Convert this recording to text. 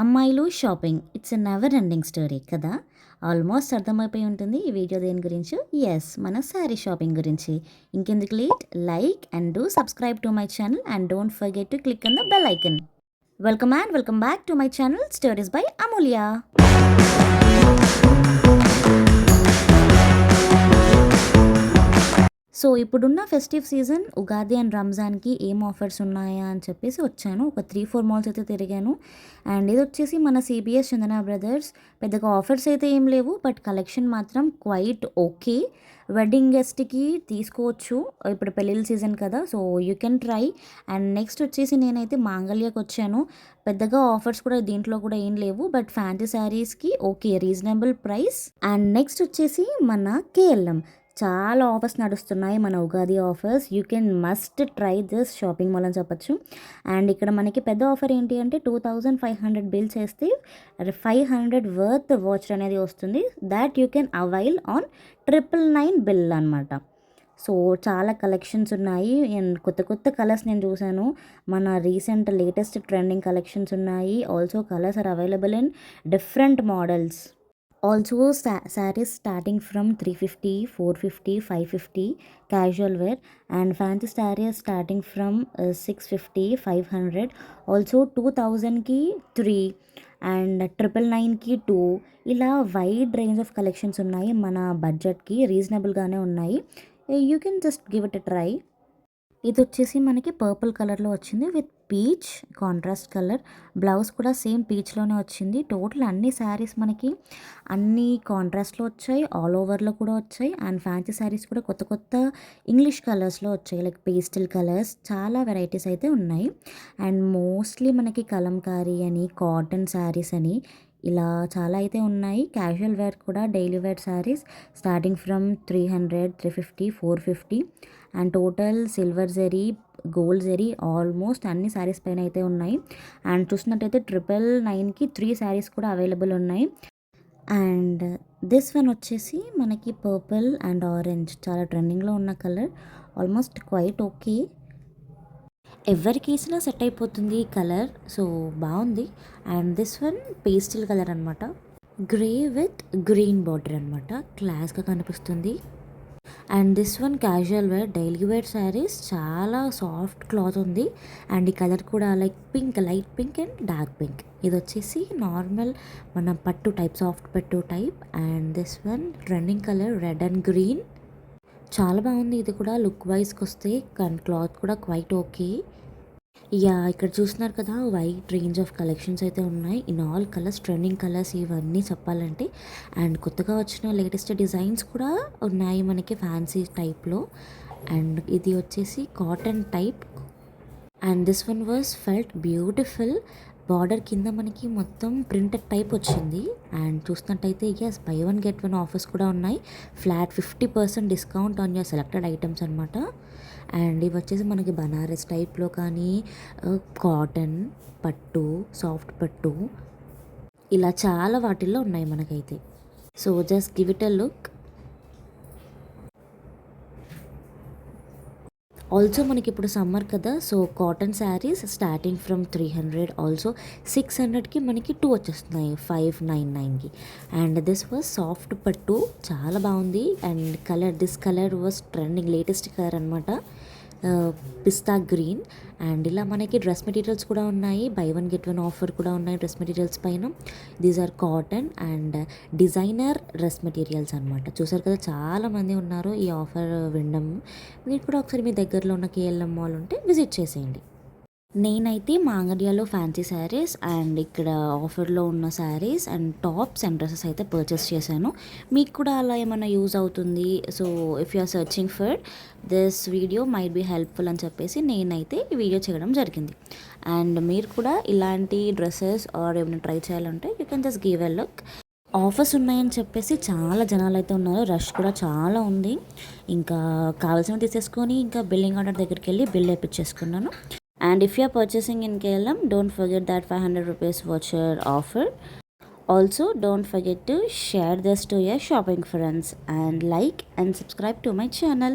అమ్మాయిలు shopping it's a never ending story కదా. Almost అర్థమైపోయి ఉంటుంది ఈ వీడియో దేని గురించి. ఎస్, మన శారీ షాపింగ్ గురించి. ఇంకెందుకు late, like and do subscribe to my channel and don't forget to click on the bell icon. Welcome and welcome back to my channel stories by Amulya. So ఇప్పుడున్న festive season Ugadi and రంజాన్కి ఏం offers ఉన్నాయా అని చెప్పేసి వచ్చాను. ఒక 3-4 malls అయితే తిరిగాను. And ఇది వచ్చేసి మన సిబిఎస్ చందన బ్రదర్స్. పెద్దగా ఆఫర్స్ అయితే ఏం లేవు, బట్ కలెక్షన్ మాత్రం క్వైట్ ఓకే. వెడ్డింగ్ గెస్ట్కి తీసుకోవచ్చు, ఇప్పుడు పెళ్ళిళ్ళ సీజన్ కదా, so you can try. And next వచ్చేసి నేనైతే మాంగళ్యకి వచ్చాను. పెద్దగా ఆఫర్స్ కూడా దీంట్లో కూడా ఏం లేవు, బట్ ఫ్యాన్సీ శారీస్కి okay, reasonable price. And next వచ్చేసి మన కేఎల్ఎం. చాలా ఆఫర్స్ నడుస్తున్నాయి, మన Ugadi offers. You can must try this shopping mall అని చెప్పచ్చు. అండ్ ఇక్కడ మనకి పెద్ద ఆఫర్ ఏంటి అంటే 2500 బిల్ చేస్తే 500 వర్త్ వాచర్ అనేది వస్తుంది. That you can avail on 999 bill అనమాట. సో చాలా కలెక్షన్స్ ఉన్నాయి అండ్ కొత్త కొత్త కలర్స్ నేను చూశాను. మన రీసెంట్ లేటెస్ట్ ట్రెండింగ్ కలెక్షన్స్ ఉన్నాయి. Also colours are available in different models. Also sarees starting from 350, 450, 550 casual wear, and fancy sarees starting from 650, 500, also 2000 ki 3 and 999 ki 2. ఇలా వైడ్ రేంజ్ ఆఫ్ కలెక్షన్స్ ఉన్నాయి. మన బడ్జెట్కి రీజనబుల్గానే ఉన్నాయి. You can just give it a try. ఇది వచ్చేసి మనకి purple కలర్లో వచ్చింది with peach contrast colour. Blouse కూడా సేమ్ పీచ్లోనే వచ్చింది. టోటల్ అన్ని శారీస్ మనకి అన్ని కాంట్రాస్ట్లో వచ్చాయి, ఆల్ ఓవర్లో కూడా వచ్చాయి. అండ్ ఫ్యాన్సీ శారీస్ కూడా కొత్త కొత్త ఇంగ్లీష్ కలర్స్లో వచ్చాయి, లైక్ పేస్టల్ కలర్స్. చాలా వెరైటీస్ అయితే ఉన్నాయి. అండ్ మోస్ట్లీ మనకి కలంకారీ అని, కాటన్ శారీస్ అని ఇలా చాలా అయితే ఉన్నాయి. క్యాజువల్ వేర్ కూడా daily wear sarees starting from 300, 350, 450 and total silver zari, gold zari almost అన్ని శారీస్ పైన అయితే ఉన్నాయి. అండ్ చూసినట్టయితే 999కి 3 శారీస్ కూడా అవైలబుల్ ఉన్నాయి. అండ్ దిస్ వన్ వచ్చేసి మనకి పర్పుల్ అండ్ ఆరెంజ్, చాలా ట్రెండింగ్లో ఉన్న కలర్. ఆల్మోస్ట్ క్వైట్ ఓకే, ఎవరికి వేసినా సెట్ అయిపోతుంది ఈ కలర్, సో బాగుంది. And this one pastel colour అనమాట, గ్రే విత్ గ్రీన్ బార్డర్ అనమాట, క్లాస్గా కనిపిస్తుంది. And this one casual wear daily wear sarees, చాలా సాఫ్ట్ క్లాత్ ఉంది. అండ్ ఈ కలర్ కూడా like pink, light pink and dark pink. ఇది వచ్చేసి నార్మల్ మన పట్టు టైప్, సాఫ్ట్ పట్టు type. And this one trending colour red and green, చాలా బాగుంది. ఇది కూడా లుక్ వైజ్కి వస్తే క్లాత్ కూడా క్వైట్ ఓకే. యా, ఇక్కడ చూస్తున్నారు కదా, వైడ్ రేంజ్ ఆఫ్ కలెక్షన్స్ అయితే ఉన్నాయి in all colours, trending colours ఇవన్నీ చెప్పాలంటే. అండ్ కొత్తగా వచ్చిన లేటెస్ట్ డిజైన్స్ కూడా ఉన్నాయి మనకి ఫ్యాన్సీ టైప్లో. అండ్ ఇది వచ్చేసి cotton type. And this one was felt beautiful. Border కింద మనకి మొత్తం ప్రింటెడ్ టైప్ వచ్చింది. అండ్ చూసినట్టయితే ఎస్, బై 1 get 1 ఆఫర్స్ కూడా ఉన్నాయి. Flat 50% discount on your selected items అనమాట. అండ్ ఇవి వచ్చేసి మనకి బనారస్ టైప్లో కానీ, కాటన్, పట్టు, సాఫ్ట్ పట్టు, ఇలా చాలా వాటిల్లో ఉన్నాయి మనకైతే. So just give it a look. Also మనకి ఇప్పుడు సమ్మర్ కదా, so cotton saris starting from 300, also 600కి మనకి 2 వచ్చేస్తున్నాయి 599కి. అండ్ దిస్ వాజ్ సాఫ్ట్ పట్టు, చాలా బాగుంది. And colour, this colour was trending, latest colour అనమాట, పిస్తా గ్రీన్. అండ్ ఇలా మనకి డ్రెస్ మెటీరియల్స్ కూడా ఉన్నాయి, బై 1 get 1 ఆఫర్ కూడా ఉన్నాయి డ్రెస్ మెటీరియల్స్ పైన. These are cotton and designer dress materials అనమాట. చూసారు కదా, చాలామంది ఉన్నారు ఈ ఆఫర్ వినడం. మీరు కూడా ఒకసారి మీ దగ్గరలో ఉన్న కేఎల్ఎం మాల్ ఉంటే విజిట్ చేసేయండి. నేనైతే మాంగళ్యాలో ఫ్యాన్సీ శారీస్ అండ్ ఇక్కడ ఆఫర్లో ఉన్న sarees and tops and dresses అయితే పర్చేస్ చేశాను. మీకు కూడా అలా ఏమైనా యూజ్ అవుతుంది, so if you are searching for this video might be helpful అని చెప్పేసి నేనైతే ఈ వీడియో చేయడం జరిగింది. అండ్ మీరు కూడా ఇలాంటి డ్రెస్సెస్ ఆర్ ఏమైనా ట్రై చేయాలంటే you can just give a look. Offers ఉన్నాయని చెప్పేసి చాలా జనాలు అయితే ఉన్నారు, రష్ కూడా చాలా ఉంది. ఇంకా కావాల్సినవి తీసేసుకొని ఇంకా బిల్లింగ్ ఆర్డర్ దగ్గరికి వెళ్ళి bill వేయించేసుకున్నాను. And if you are purchasing in KLM, don't forget that 500 rupees voucher offer. Also, don't forget to share this to your shopping friends and like and subscribe to my channel.